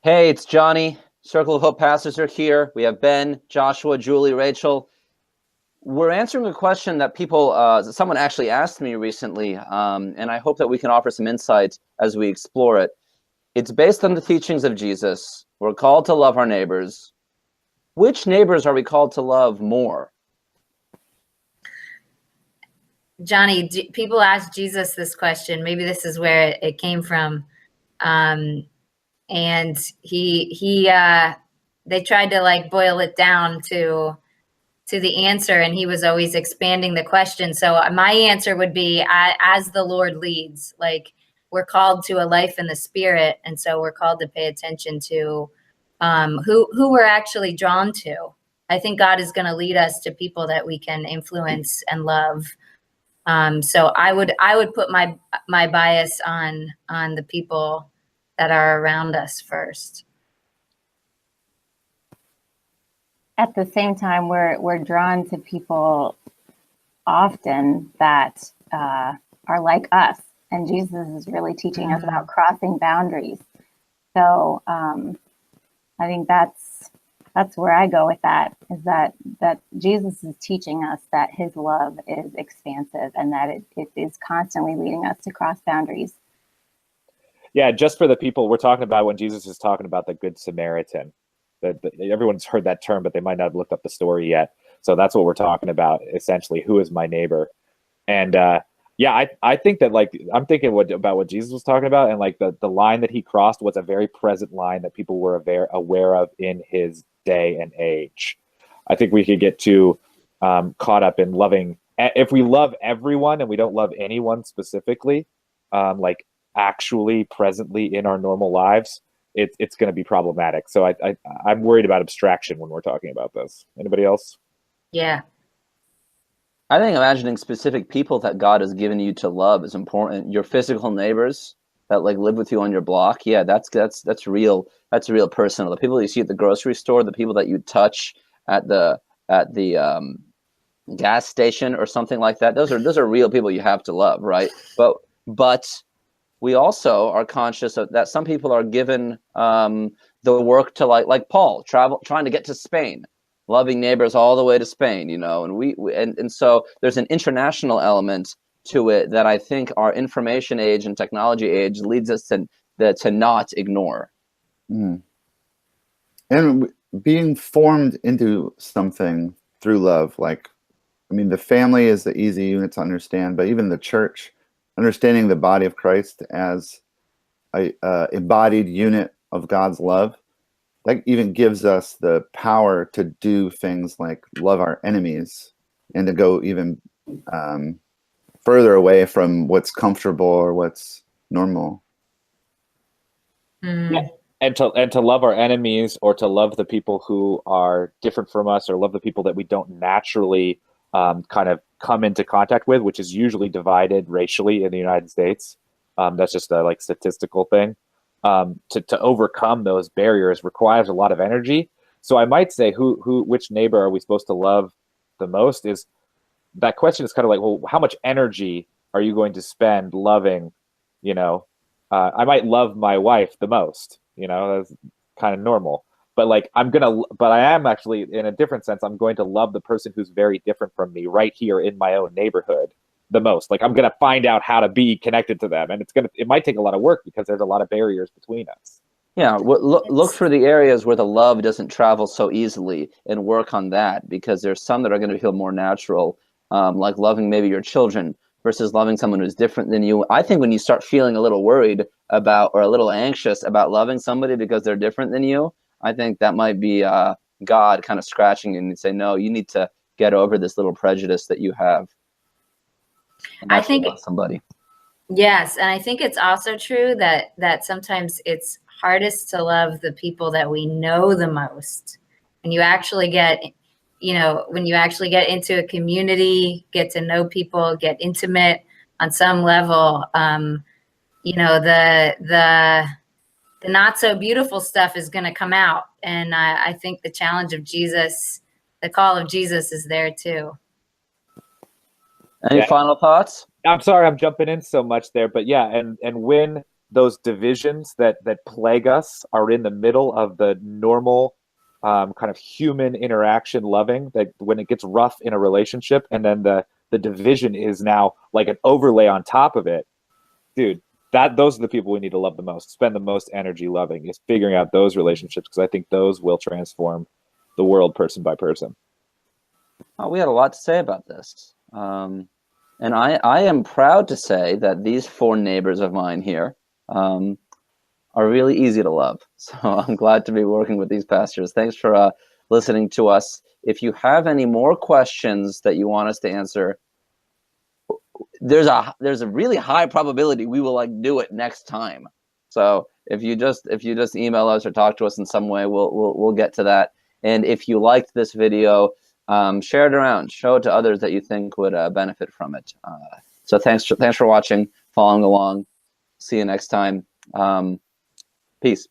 Hey, it's Johnny. Circle of Hope pastors are here. We have Ben, Joshua, Julie, Rachel. We're answering a question that someone actually asked me recently, and I hope that we can offer some insight as we explore it. It's based on the teachings of Jesus. We're called to love our neighbors. Which neighbors are we called to love more? Johnny, people ask Jesus this question. Maybe this is where it came from. And they tried to like boil it down to the answer, and he was always expanding the question. So my answer would be as the Lord leads. Like, we're called to a life in the Spirit, and so we're called to pay attention to who we're actually drawn to. I think God is going to lead us to people that we can influence and love. So I would put my bias on the people that are around us first. At the same time, we're drawn to people often that are like us, and Jesus is really teaching us about crossing boundaries. So I think that's where I go with that, is that Jesus is teaching us that his love is expansive and that it is constantly leading us to cross boundaries. Yeah, just for the people we're talking about when Jesus is talking about the Good Samaritan. Everyone's heard that term, but they might not have looked up the story yet. So that's what we're talking about, essentially. Who is my neighbor? And yeah, I think that, like, I'm thinking about what Jesus was talking about, and like the line that he crossed was a very present line that people were aware of in his day and age. I think we could get too caught up in loving. If we love everyone and we don't love anyone specifically, like actually presently in our normal lives, it's going to be problematic. So I'm worried about abstraction when we're talking about this. Anybody else? Yeah. I think imagining specific people that God has given you to love is important. Your physical neighbors that like live with you on your block, yeah, that's real. That's real personal. The people you see at the grocery store, the people that you touch at the gas station or something like that, those are real people you have to love, right? But we also are conscious of that some people are given the work to like Paul trying to get to Spain, loving neighbors all the way to Spain, and so there's an international element to it that I think our information age and technology age leads us to not ignore. Mm. And being formed into something through love, like, I mean, the family is the easy unit to understand, but even the church, understanding the body of Christ as a embodied unit of God's love, that even gives us the power to do things like love our enemies and to go even further away from what's comfortable or what's normal. Yeah. And to love our enemies, or to love the people who are different from us, or love the people that we don't naturally kind of come into contact with, which is usually divided racially in the United States. That's just a like statistical thing. To overcome those barriers requires a lot of energy. So I might say, which neighbor are we supposed to love the most? Is that question is kind of like, well, how much energy are you going to spend loving? I might love my wife the most. That's kind of normal. But I am actually, in a different sense, I'm going to love the person who's very different from me right here in my own neighborhood the most. Like, I'm going to find out how to be connected to them, and it might take a lot of work because there's a lot of barriers between us. Yeah, look for the areas where the love doesn't travel so easily and work on that, because there's some that are going to feel more natural, like loving maybe your children versus loving someone who's different than you. I think when you start feeling a little worried about or a little anxious about loving somebody because they're different than you, I think that might be God kind of scratching you and say, no, you need to get over this little prejudice that you have. I think somebody. Yes, and I think it's also true that sometimes it's hardest to love the people that we know the most. And you actually get, when you actually get into a community, get to know people, get intimate on some level, the not so beautiful stuff is going to come out. And I think the challenge of Jesus, the call of Jesus, is there too. Any final thoughts? I'm sorry I'm jumping in so much there, but yeah, and when those divisions that plague us are in the middle of the normal kind of human interaction loving, that when it gets rough in a relationship and then the division is now like an overlay on top of it, dude, those are the people we need to love the most, spend the most energy loving, is figuring out those relationships, because I think those will transform the world person by person. Oh, we had a lot to say about this. And I am proud to say that these 4 neighbors of mine here are really easy to love. So I'm glad to be working with these pastors. Thanks for listening to us. If you have any more questions that you want us to answer, there's a really high probability we will like do it next time. So if you just email us or talk to us in some way, we'll get to that. And if you liked this video, share it around, show it to others that you think would benefit from it. So thanks for watching, following along. See you next time. Peace.